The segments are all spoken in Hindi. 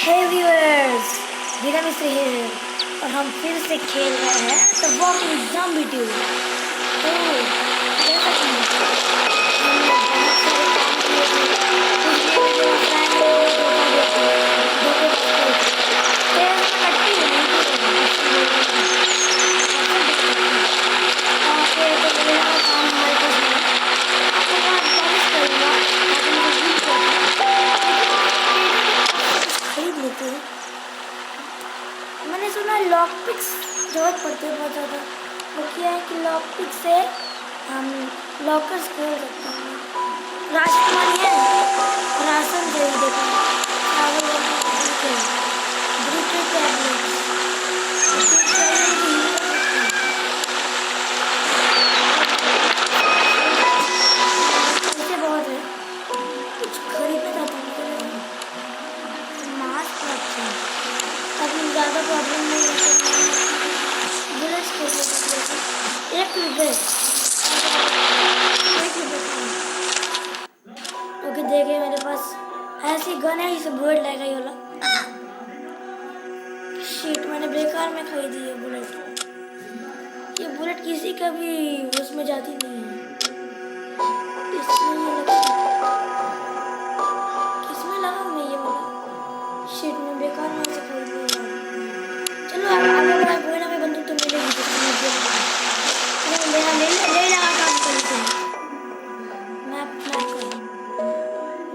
हे व्यूअर्स, मेरा मिस्टर है और हम फिर से खेल रहे हैं द वॉकिंग ज़ॉम्बी 2। तो जैसा कि हमने बहुत सारे काम किए थे, कुछ भी मेरा फ्रेंड ने धोखा दिया, फिर मैं कट्टी नहीं और फिर तो मेरा काम हमारे पास है। आपको मैं प्रॉमिस करूँगा ताकि मुझे भूल खरीद लेते हैं। मैंने सुना लॉक पिक्स जरूरत पड़ती है बहुत ज़्यादा। वो क्या है कि लॉक पिक से हम लॉकर्स खोल सकते हैं। राशन है, राशन खरीद देते हैं, बहुत है। कुछ खरीदना चाहता हूँ मास्क रखते हैं ताकि ज़्यादा प्रॉब्लम नहीं होती। बुलेट्स के लिए एक रुपये ओके, देखिए मेरे पास ऐसी गन है जिसे बुलेट लगेगा। ये वाला शीट मैंने बेकार में खरीदी है बुलेट। ये बुलेट किसी का भी उसमें जाती नहीं है, इसलिए किसमें लगा मैं ये वाला शीट में बेकार में से खरीद लिया। चलो आगे बढ़ा, कोई ना कोई बंदूक तो मिलेगी। ले लगा काम करते हैं। Map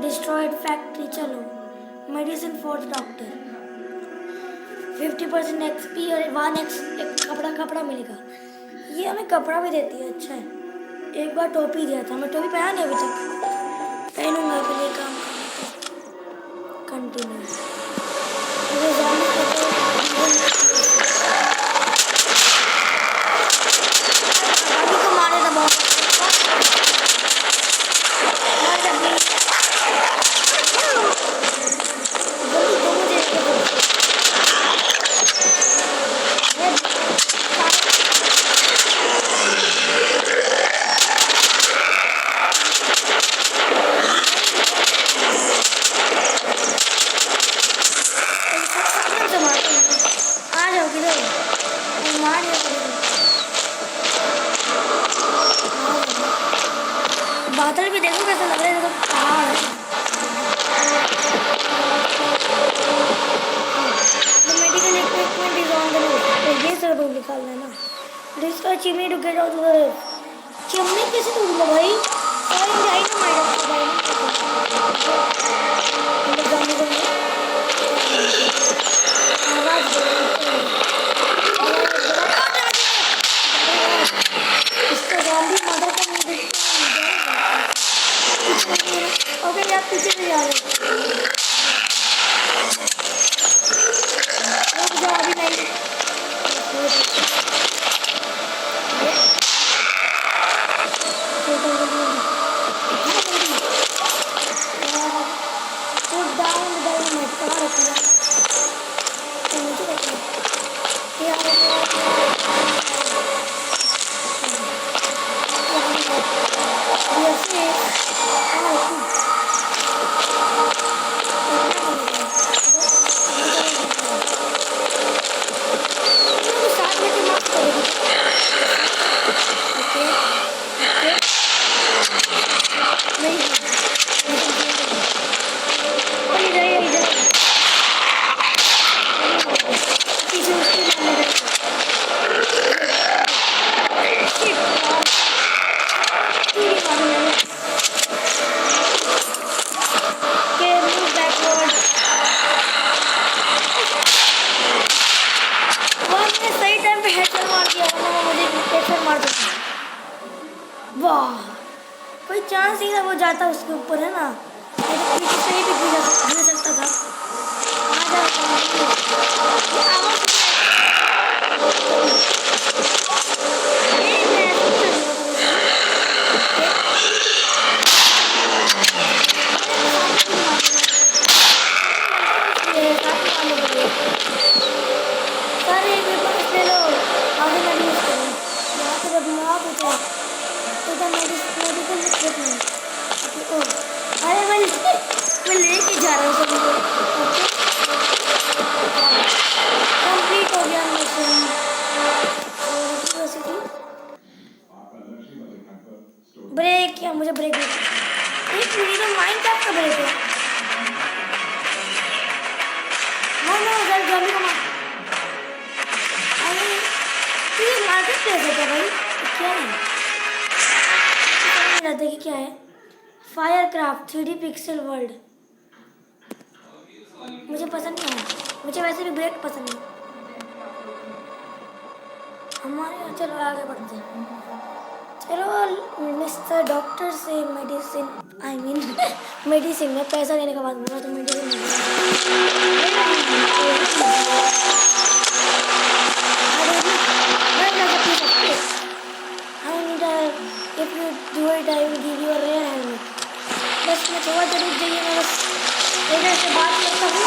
destroyed factory. चलो medicine for the doctor, 50% XP और 1x कपड़ा मिलेगा। ये हमें कपड़ा भी देती है, अच्छा है। एक बार टोपी दिया था, मैं टोपी पहना नहीं अभी तक, पहनूंगा फिर ये काम कंटिन्यू। बादल भी देखो कैसा लग रहा है, तो पहाड़ है। Medical equipment is on the roof. ये सब रूम निकाल लेना। Destroy chimney to get out of the roof. Chimney कैसे तोड़ूंगा भाई? और जाए ना माइनस भाई इसका ज़ॉम्बी मदर का मुंह देखते ओके, आप पीछे से जा रहे हो। अभी नहीं वाह, कोई चांस ही था वो जाता उसके ऊपर, है ना। पीछे से ही भी जा सकता था। अरे मैं लेके जा रहा हूँ सभी को। नो सर जॉम्बी को मार। अरे ये मार्केट प्लेस है क्या भाई? क्या है? समझ नहीं आता कि क्या है। फायरक्राफ्ट 3D पिक्सल वर्ल्ड मुझे पसंद नहीं है। मुझे वैसे भी ब्रेक पसंद नहीं। हमारे चलो आगे बढ़ते हैं। चलो मिस्टर डॉक्टर से मेडिसिन आई मीन मेडिसिन में पैसा लेने के बाद बोला तो medicine I need if you do it I will give you a rare helmet. बस मैं थोड़ा सा रुक जाइए। मैं बस इधर से बात करता हूँ।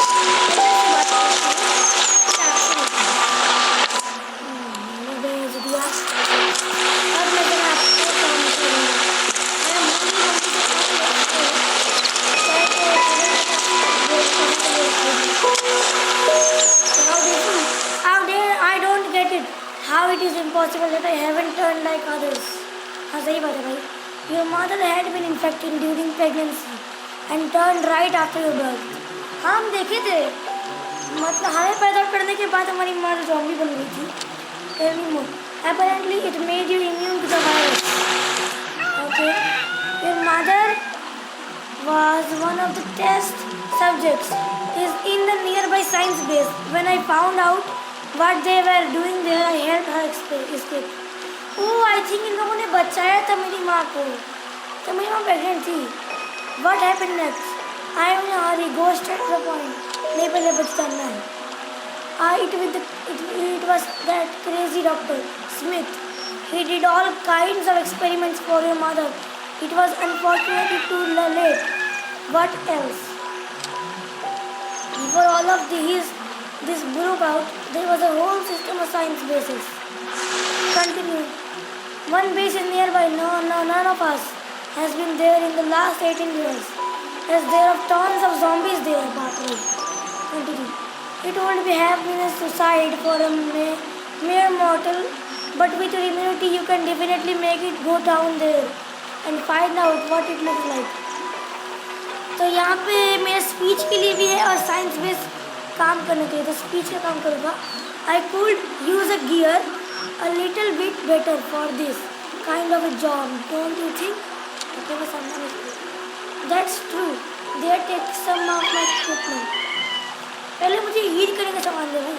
How it is impossible that I haven't turned like others? हाँ सही बात है भाई. Your mother had been infected during pregnancy and turned right after your birth. हाँ हम देखे थे. मतलब हमें पैदा करने के बाद हमारी माँ ज़ॉम्बी बन गई थी. Tell me more. Apparently it made you immune to the virus. Okay. Your mother was one of the test subjects is in the nearby science base. When I found out what they were doing there, I helped her escape. Oh, I think इन लोगों ने बचाया था मेरी माँ को. तो मेरी माँ प्रेग्नेंट थी. What happened next? I am in a hurry. Go straight to the point. नहीं पहले बचाना है. It was that crazy doctor Smith. He did all kinds of experiments for your mother. It was unfortunately too late. What else? Before all of this broke out, there was a whole system of science bases. Continue. One base is nearby. No, none of us has been there in the last 18 years. As there are tons of zombies there, Bakri. Continue. It would be happiness suicide for a mere mortal, but with your immunity you can definitely make it go down there and find out what it looks like. तो यहाँ पे मेरा स्पीच के लिए भी है और साइंस बेस काम करने के लिए. तो स्पीच का काम करूँगा. I could use a gear a little bit better for this kind of a job, don't you think? Okay, बस that's true. They take some of my equipment. पहले मुझे हीट करने का सामान दे भाई.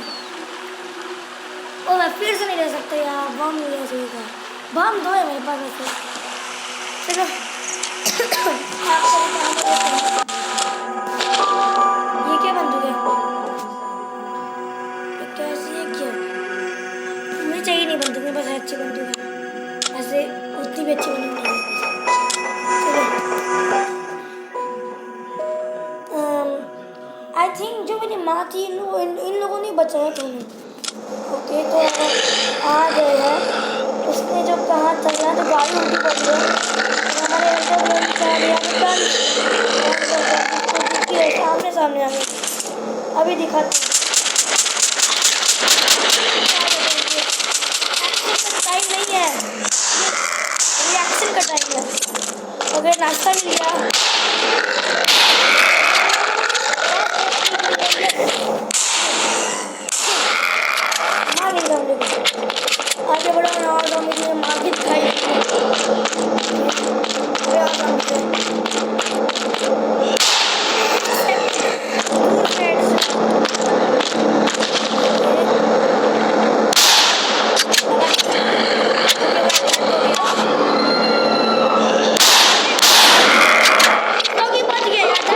ओ मैं फिर से नहीं ले सकता यार. बम नहीं ले सकता. बम दो है मेरे पास वैसे. चलो ये क्या बंदूक है? ये कैसी है क्या? मुझे चाहिए नहीं बंदूक. मेरे पास अच्छी बंदूक है. ऐसे उतनी भी अच्छी बंदूक नहीं है. आई थिंक जो मेरी माँ थी इन लोगों ने बचाया था उन्हें. ओके तो आ गए हैं. उसने जो कहा था यहाँ तो गाड़ी उल्टी पड़ गई. हमारे सामने आ गए. अभी दिखाते हैं. टाइम नहीं है. रिएक्शन का टाइम है. अगर नाश्ता मिल गया आगे बढ़ो ना. और मुझे मार्केट खाई बच गया.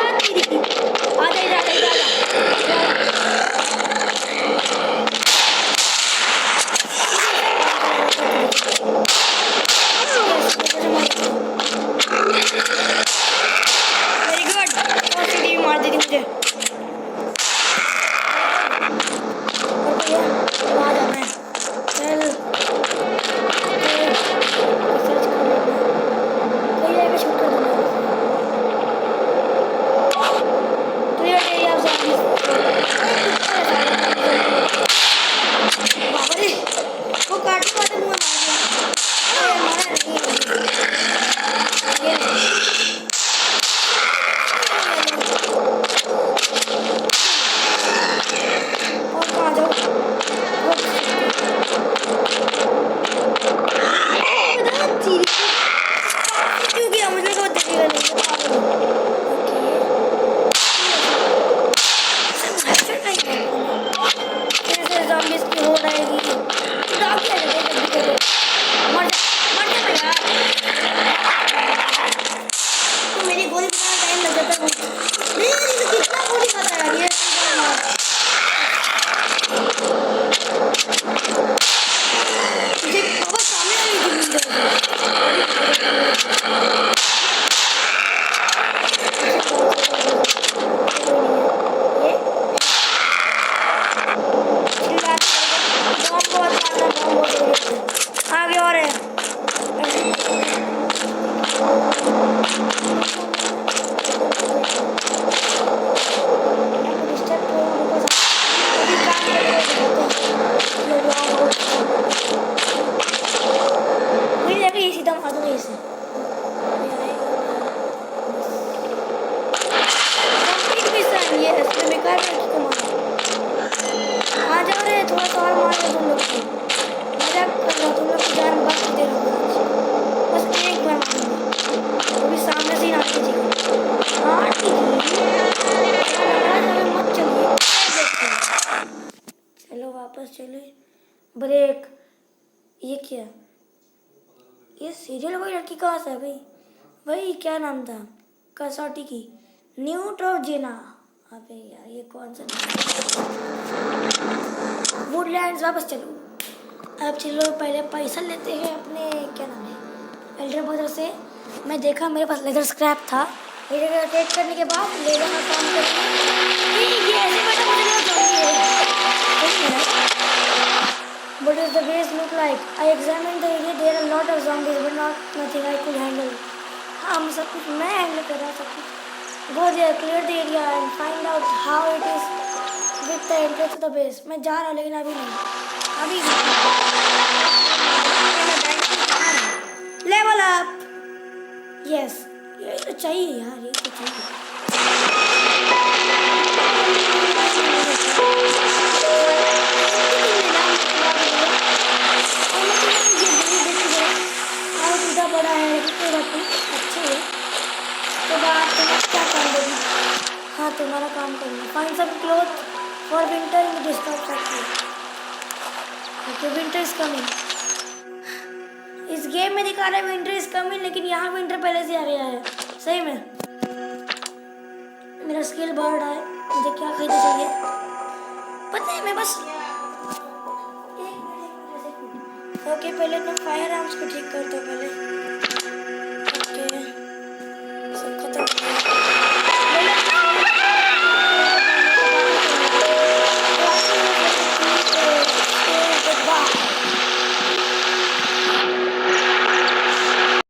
वापस चले। ब्रेक। ये क्या? ये सीरियल वाली लड़की कहाँ से है भाई? भाई क्या नाम था कसौटी की? न्यूट्रोजिना। अबे यार ये कौन सा? वुडलैंड्स वापस चलो। अब चलो पहले पैसा लेते हैं अपने क्या नाम है एल्डर ब्रदर से। मैं देखा मेरे पास लेदर स्क्रैप था। लेदर रोटेट करने के बाद लेदर का काम करके ये ऐसे बता मुझे ना चाहिए। What does the base look like? I examined the area. There are a lot of zombies, but not nothing I could handle. हम सब कुछ मैं हैंडल कर रहा सब कुछ। Go there, clear the area and find out how it is with the entrance to the base. मैं जा रहा लेकिन अभी नहीं। अभी लेवल अप। यस ये तो चाहिए यार, ये तो चाहिए। बड़ा है अच्छे है तो बात तुम्हें क्या काम देगी? हाँ तुम्हारा काम करना। Find some cloth for winter in disturb factory. Okay winter is coming. इस गेम में दिखा रहा है विंटर इज कमिंग, लेकिन यहाँ विंटर पहले से आ गया है। सही में मेरा स्किल बढ़ रहा है। मुझे क्या खरीदना चाहिए पता है? मैं बस ओके पहले अपने फायर आर्म्स को ठीक करता हूँ पहले। ओके